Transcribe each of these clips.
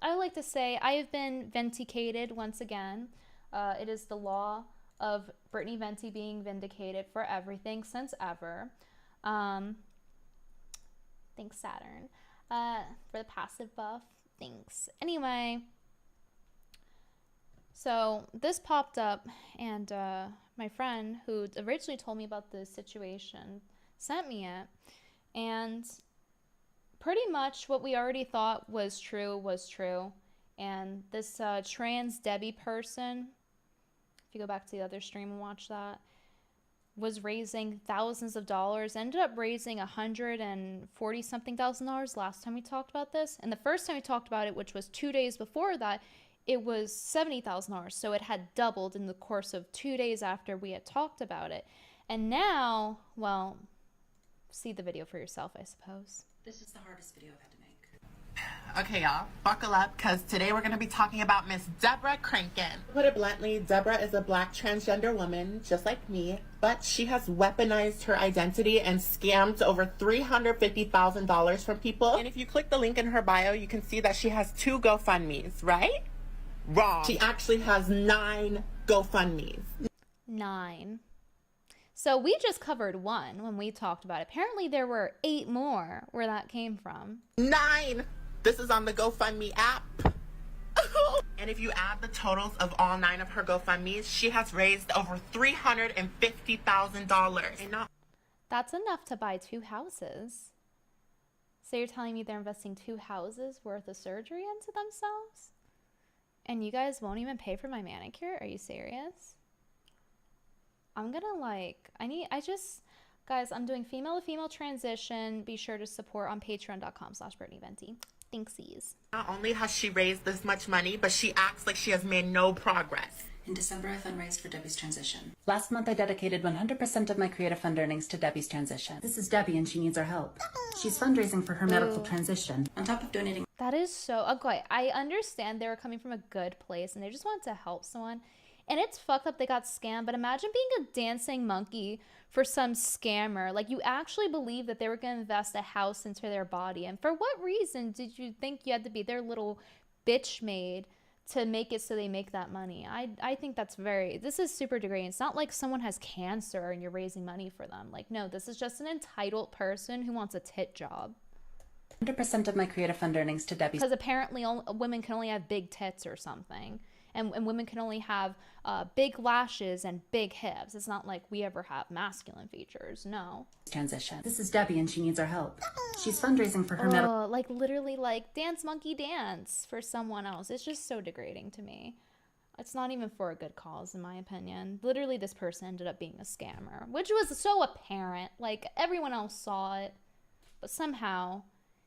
I like to say I have been vindicated once again. It is the law of Brittany Venti being vindicated for everything since ever. Thanks, Saturn, for the passive buff. Thanks. Anyway, so this popped up, and my friend who originally told me about this situation sent me it, and pretty much what we already thought was true. And this trans Debbie person, if you go back to the other stream and watch that, was raising thousands of dollars, ended up raising $140 something thousand last time we talked about this. And the first time we talked about it, which was 2 days before that, it was $70,000. So it had doubled in the course of 2 days after we had talked about it. And now, well, see the video for yourself, I suppose. This is the hardest video I've had to make. Okay, y'all, buckle up, because today we're going to be talking about Miss Deborah Crankin. To put it bluntly, Deborah is a black transgender woman, just like me, but she has weaponized her identity and scammed over $350,000 from people. And if you click the link in her bio, you can see that she has 2 GoFundMes, right? Wrong. She actually has 9 GoFundMes. 9. So we just covered 1 when we talked about it. Apparently there were 8 more where that came from. 9! This is on the GoFundMe app. And if you add the totals of all 9 of her GoFundMes, she has raised over $350,000. That's enough to buy 2 houses. So you're telling me they're investing 2 houses worth of surgery into themselves? And you guys won't even pay for my manicure? Are you serious? I'm gonna guys, I'm doing female to female transition. Be sure to support on patreon.com/BrittanyVenti. Thanksies. Not only has she raised this much money, but she acts like she has made no progress. In December, I fundraised for Debbie's transition. Last month, I dedicated 100% of my creative fund earnings to Debbie's transition. This is Debbie, and she needs our help. She's fundraising for her medical transition. On top of donating... That is so... Okay, I understand they were coming from a good place, and they just wanted to help someone. And it's fucked up they got scammed, but imagine being a dancing monkey for some scammer. Like, you actually believe that they were going to invest a house into their body. And for what reason did you think you had to be their little bitch maid to make it so they make that money? I think that's this is super degrading. It's not like someone has cancer and you're raising money for them. Like, no, this is just an entitled person who wants a tit job. 100% of my creative fund earnings to Debbie's. Because apparently women can only have big tits or something. And women can only have big lashes and big hips. It's not like we ever have masculine features. No. Transition. This is Debbie, and she needs our help. She's fundraising for her medical... Like, literally, like, dance monkey dance for someone else. It's just so degrading to me. It's not even for a good cause, in my opinion. Literally, this person ended up being a scammer, which was so apparent. Like, everyone else saw it. But somehow...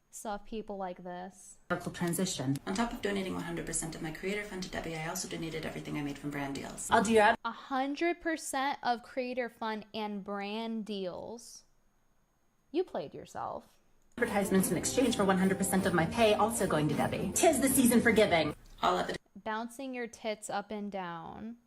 saw people like this. Medical transition. On top of donating 100% of my creator fund to Debbie, I also donated everything I made from brand deals. I'll do that. 100% of creator fund and brand deals. You played yourself. Advertisements in exchange for 100% of my pay also going to Debbie. 'Tis the season for giving. All of it. Bouncing your tits up and down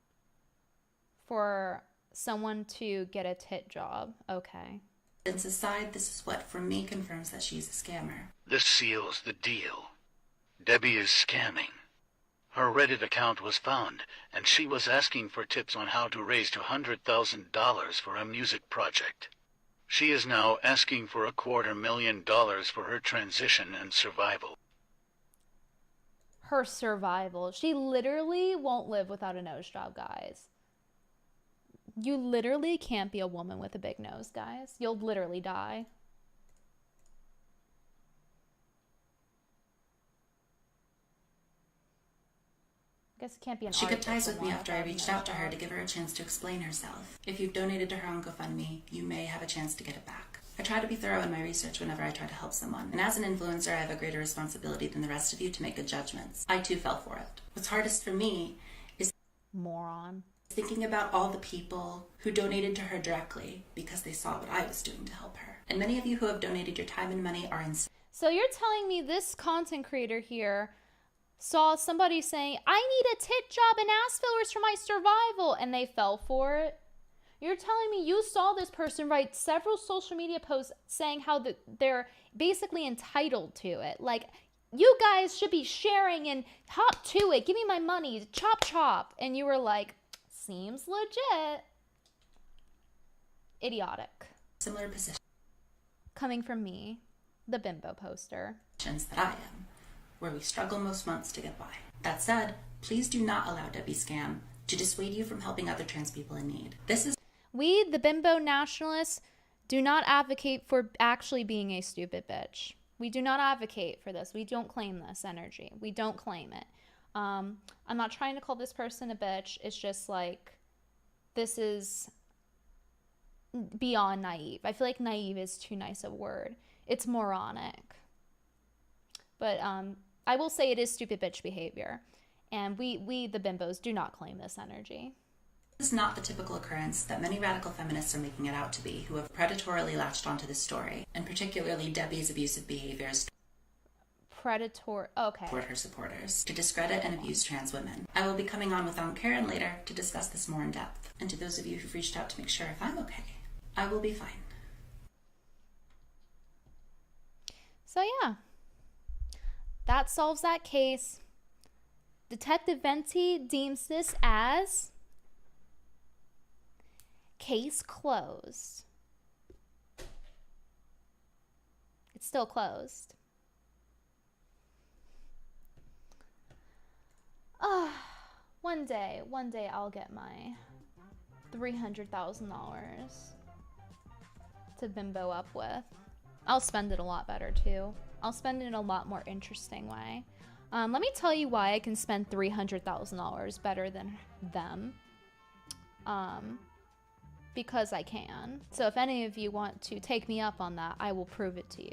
for someone to get a tit job. Okay. Since aside, this is what, for me, confirms that she's a scammer. This seals the deal. Debbie is scamming. Her Reddit account was found, and she was asking for tips on how to raise $200,000 for a music project. She is now asking for $250,000 for her transition and survival. Her survival. She literally won't live without a nose job, guys. You literally can't be a woman with a big nose, guys. You'll literally die. I guess it can't be an She cut artist ties with me one after I without a reached nose out to her job. to give her a chance to explain herself. If you've donated to her on GoFundMe, you may have a chance to get it back. I try to be thorough in my research whenever I try to help someone, and as an influencer, I have a greater responsibility than the rest of you to make good judgments. I too fell for it. What's hardest for me is Moron. thinking about all the people who donated to her directly because they saw what I was doing to help her. And many of you who have donated your time and money are So you're telling me this content creator here saw somebody saying, I need a tit job and ass fillers for my survival, and they fell for it? You're telling me you saw this person write several social media posts saying how they're basically entitled to it. Like, you guys should be sharing and hop to it. Give me my money. Chop, chop. And you were like, seems legit. Idiotic. Similar positions Coming from me, the bimbo poster. that I am, where we struggle most months to get by. That said, please do not allow Debbie Scam to dissuade you from helping other trans people in need. We, the bimbo nationalists, do not advocate for actually being a stupid bitch. We do not advocate for this. We don't claim this energy. We don't claim it. I'm not trying to call this person a bitch. It's just like, this is beyond naive. I feel like naive is too nice a word. It's moronic. But I will say it is stupid bitch behavior. And we the bimbos, do not claim this energy. This is not the typical occurrence that many radical feminists are making it out to be, who have predatorily latched onto this story, and particularly Debbie's abusive behaviors toward her supporters, to discredit and abuse trans women. I will be coming on with Aunt Karen later to discuss this more in depth. And to those of you who've reached out to make sure if I'm okay, I will be fine. So yeah, that solves that case. Detective Venti deems this as case closed. It's still closed. One day I'll get my $300,000 to bimbo up with. I'll spend it a lot better too. I'll spend it in a lot more interesting way. Let me tell you why I can spend $300,000 better than them. Because I can. So if any of you want to take me up on that, I will prove it to you.